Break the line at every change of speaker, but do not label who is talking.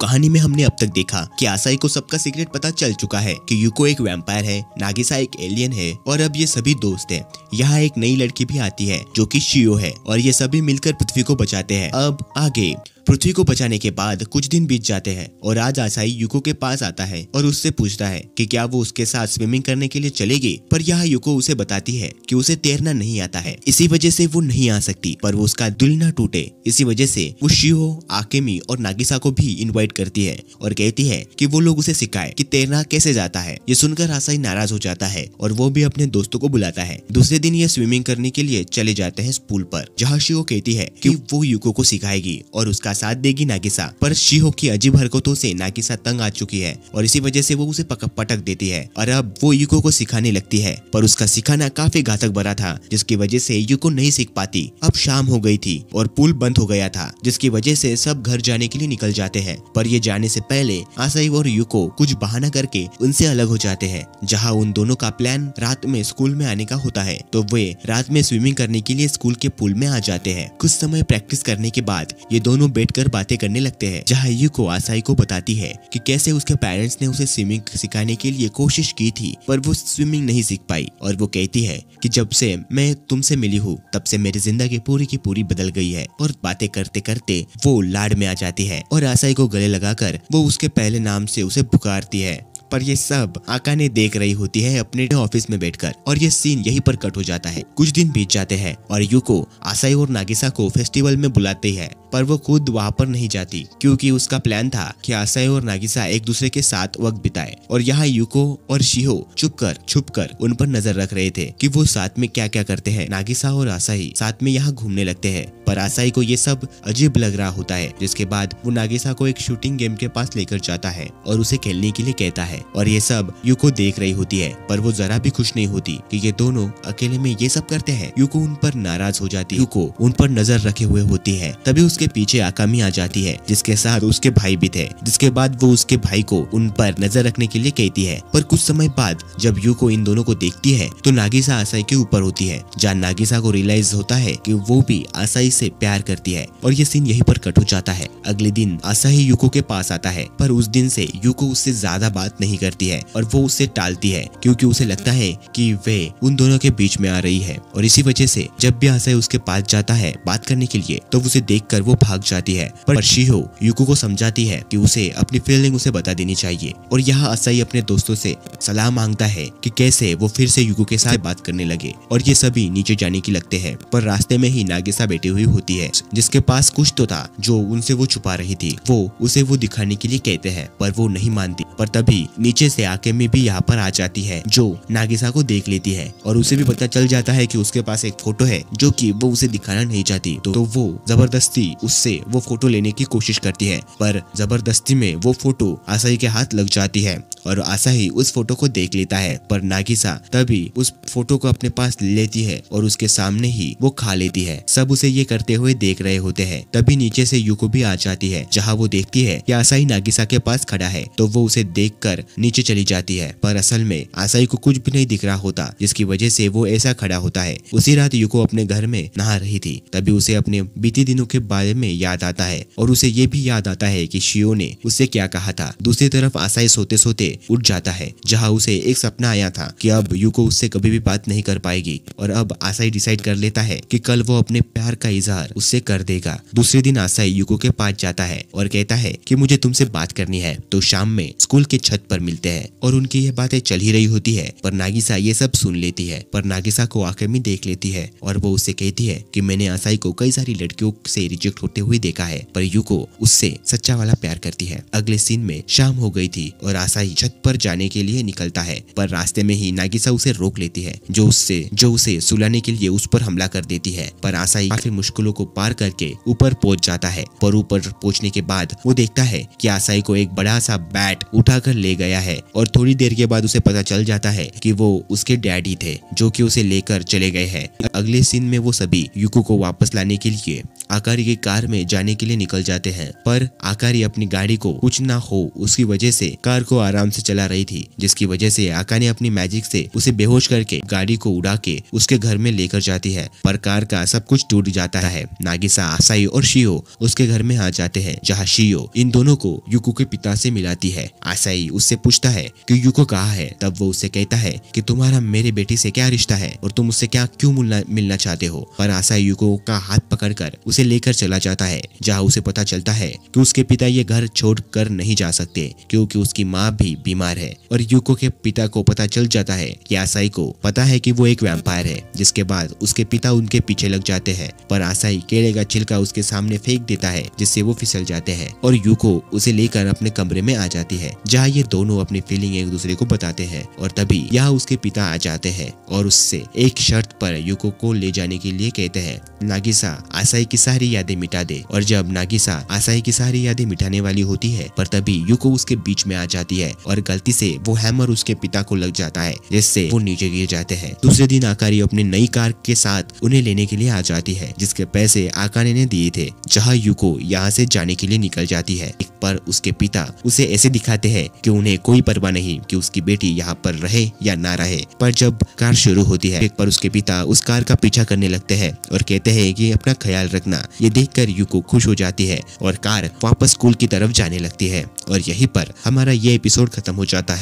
कहानी में हमने अब तक देखा कि आसाई को सबका सीक्रेट पता चल चुका है कि यूको एक वैम्पायर है, नागिसा एक एलियन है और अब ये सभी दोस्त हैं। यहाँ एक नई लड़की भी आती है जो कि शियो है और ये सभी मिलकर पृथ्वी को बचाते हैं। अब आगे पृथ्वी को बचाने के बाद कुछ दिन बीत जाते हैं और आज आसाई यूको के पास आता है और उससे पूछता है कि क्या वो उसके साथ स्विमिंग करने के लिए चलेगी। पर यहाँ यूको उसे बताती है कि उसे तैरना नहीं आता है, इसी वजह से वो नहीं आ सकती। पर वो उसका दिल ना टूटे, इसी वजह से वो शियो, आकेमी और नागिसा को भी इनवाइट करती है और कहती है कि वो लोग उसे सिखाए कि तैरना कैसे जाता है। ये सुनकर आसाई नाराज हो जाता है और वो भी अपने दोस्तों को बुलाता है। दूसरे दिन ये स्विमिंग करने के लिए चले जाते हैं पूल पर, जहाँ शियो कहती है कि वो यूको को सिखाएगी और उसका साथ देगी नागिसा। पर शिहो की अजीब हरकतों से नागिसा तंग आ चुकी है और इसी वजह से वो उसे पटक देती है और अब वो यूको को सिखाने लगती है। पर उसका सिखाना काफी घातक भरा था, जिसकी वजह से यूको नहीं सीख पाती। अब शाम हो गई थी और पूल बंद हो गया था, जिसकी वजह से सब घर जाने के लिए निकल जाते हैं। पर ये जाने से पहले आसाई और यूको कुछ बहाना करके उनसे अलग हो जाते हैं। जहाँ उन दोनों का प्लान रात में स्कूल में आने का होता है, तो वे रात में स्विमिंग करने के लिए स्कूल के पूल में आ जाते हैं। कुछ समय प्रैक्टिस करने के बाद ये दोनों बैठकर बातें करने लगते हैं, जहाँ यूको आसाई को बताती है कि कैसे उसके पेरेंट्स ने उसे स्विमिंग सिखाने के लिए कोशिश की थी पर वो स्विमिंग नहीं सीख पाई। और वो कहती है कि जब से मैं तुमसे मिली हूँ तब से मेरी जिंदगी पूरी की पूरी बदल गई है। और बातें करते करते वो लाड में आ जाती है और आसाई को गले लगाकर वो उसके पहले नाम से उसे पुकारती है। पर ये सब आकाने देख रही होती है अपने ऑफिस में बैठकर और ये सीन यहीं पर कट हो जाता है। कुछ दिन बीत जाते हैं और यूको आसाई और नागिसा को फेस्टिवल में बुलाती है, पर वो खुद वहाँ पर नहीं जाती क्योंकि उसका प्लान था कि आसाई और नागिसा एक दूसरे के साथ वक्त बिताए। और यहाँ यूको और शिहो छुपकर उन पर नजर रख रहे थे कि वो साथ में क्या क्या करते हैं। नागिसा और आसाई साथ में यहाँ घूमने लगते हैं, पर आसाई को ये सब अजीब लग रहा होता है। जिसके बाद वो नागिसा को एक शूटिंग गेम के पास लेकर जाता है और उसे खेलने के लिए कहता है। और ये सब यूको देख रही होती है, पर वो जरा भी खुश नहीं होती कि ये दोनों अकेले में ये सब करते हैं। यूको उन पर नाराज हो जाती है, यूको उन पर नजर रखे हुए होती है। तभी उसके पीछे आकामी आ जाती है, जिसके साथ उसके भाई भी थे। जिसके बाद वो उसके भाई को उन पर नजर रखने के लिए कहती है। पर कुछ समय बाद जब यूको इन दोनों को देखती है तो नागिसा आसाई के ऊपर होती है, जहाँ नागिसा को रियलाइज होता है कि वो भी आसाई से प्यार करती है। और ये सीन यहीं पर कट हो जाता है। अगले दिन आसाई यूको के पास आता है, पर उस दिन से यूको उससे ज्यादा बात नहीं करती है और वो उससे टालती है क्योंकि उसे लगता है कि वे उन दोनों के बीच में आ रही है। और इसी वजह से जब भी आसाई उसके पास जाता है बात करने के लिए तो उसे देखकर वो भाग जाती है। पर शिहो यूको को समझाती है कि उसे अपनी फीलिंग उसे बता देनी चाहिए। और यहाँ आसाई अपने दोस्तों से सलाह मांगता है कि कैसे वो फिर से यूको के साथ बात करने लगे। और ये सभी नीचे जाने की लगते हैं, पर रास्ते में ही नागिसा बैठी हुई होती है, जिसके पास कुछ तो था जो उनसे वो छुपा रही थी। वो उसे वो दिखाने के लिए कहते हैं, पर वो नहीं मानती। पर तभी नीचे से आकेमी भी यहाँ पर आ जाती है, जो नागिसा को देख लेती है और उसे भी पता चल जाता है कि उसके पास एक फोटो है जो कि वो उसे दिखाना नहीं चाहती। तो वो जबरदस्ती उससे वो फोटो लेने की कोशिश करती है, पर जबरदस्ती में वो फोटो आसाई के हाथ लग जाती है और आसाई उस फोटो को देख लेता है। पर नागिसा तभी उस फोटो को अपने पास ले लेती है और उसके सामने ही वो खा लेती है। सब उसे ये करते हुए देख रहे होते हैं। तभी नीचे से यूको भी आ जाती है, जहाँ वो देखती है कि आसाई नागिसा के पास खड़ा है, तो वो उसे देखकर नीचे चली जाती है। पर असल में आसाई को कुछ भी नहीं दिख रहा होता, जिसकी वजह से वो ऐसा खड़ा होता है। उसी रात यूको अपने घर में नहा रही थी, तभी उसे अपने बीते दिनों के बारे में याद आता है और उसे ये भी याद आता है कि शियो ने उससे क्या कहा था। दूसरी तरफ आसाई सोते सोते उठ जाता है, जहाँ उसे एक सपना आया था कि अब यूको उससे कभी भी बात नहीं कर पाएगी। और अब आसाई डिसाइड कर लेता है कि कल वो अपने प्यार का इजहार उससे कर देगा। दूसरे दिन आसाई यूको के पास जाता है और कहता है कि मुझे तुमसे बात करनी है। तो शाम में स्कूल के छत पर मिलते हैं और उनकी ये बातें चल ही रही होती है। पर नागिसा ये सब सुन लेती है। पर नागिसा को आकेमी देख लेती है और वो उससे कहती है कि मैंने आसाई को कई सारी लड़कियों से रिजेक्ट होते हुए देखा है, पर यूको उससे सच्चा वाला प्यार करती है। अगले सीन में शाम हो गई थी और आसाई छत पर जाने के लिए निकलता है, पर रास्ते में ही नागिसा उसे रोक लेती है, जो उसे सुलाने के लिए उस पर हमला कर देती है। पर आसाई काफी मुश्किलों को पार करके ऊपर पहुंच जाता है। पर ऊपर पहुंचने के बाद वो देखता है कि आसाई को एक बड़ा सा बैट उठाकर ले गया है और थोड़ी देर के बाद उसे पता चल जाता है कि वो उसके डैडी थे, जो कि उसे लेकर चले गए हैं। अगले सीन में वो सभी यूको को वापस लाने के लिए आकारी की कार में जाने के लिए निकल जाते हैं। पर आकारी अपनी गाड़ी को कुछ ना हो उसकी वजह से कार को आराम से चला रही थी, जिसकी वजह से आकाने अपनी मैजिक से उसे बेहोश करके गाड़ी को उड़ा के उसके घर में लेकर जाती है। पर कार का सब कुछ टूट जाता है। नागिसा, आसाई और शियो उसके घर में आ जाते हैं, जहाँ शियो इन दोनों को युको के पिता से मिलाती है। आसाई उससे पूछता है कि युको कहाँ है। तब वो उससे कहता है कि तुम्हारा मेरे बेटी से क्या रिश्ता है और तुम उससे क्या क्यों मिलना चाहते हो। पर आसाई युको का हाथ पकड़कर उसे लेकर चला जाता है, जहाँ उसे पता चलता है कि उसके पिता ये घर छोड़ कर नहीं जा सकते क्योंकि उसकी माँ भी बीमार है। और युको के पिता को पता चल जाता है कि आसाई को पता है कि वो एक वैम्पायर है, जिसके बाद उसके पिता उनके पीछे लग जाते हैं। पर आसाई केले का छिलका उसके सामने फेंक देता है, जिससे वो फिसल जाते हैं और युको उसे लेकर अपने कमरे में आ जाती है, जहाँ ये दोनों अपनी फीलिंग एक दूसरे को बताते हैं। और तभी यहाँ उसके पिता आ जाते हैं और उससे एक शर्त पर युको को ले जाने के लिए कहते हैं, नागिसा आसाई की सारी यादें मिटा दे। और जब नागिसा आसाई की सारी यादें मिटाने वाली होती है, पर तभी युको उसके बीच में आ जाती है और गलती से वो हैमर उसके पिता को लग जाता है, जिससे वो नीचे गिर जाते हैं। दूसरे दिन आकारी अपनी नई कार के साथ उन्हें लेने के लिए आ जाती है, जिसके पैसे आकाने ने दिए थे, जहाँ युको यहाँ से जाने के लिए निकल जाती है। पर उसके पिता उसे ऐसे दिखाते हैं कि उन्हें कोई परवाह नहीं कि उसकी बेटी यहाँ पर रहे या ना रहे। पर जब कार शुरू होती है, पर उसके पिता उस कार का पीछा करने लगते हैं और कहते हैं कि अपना ख्याल रखना। ये देखकर युको खुश हो जाती है और कार वापस स्कूल की तरफ जाने लगती है। और यहीं पर हमारा ये एपिसोड खत्म हो जाता है।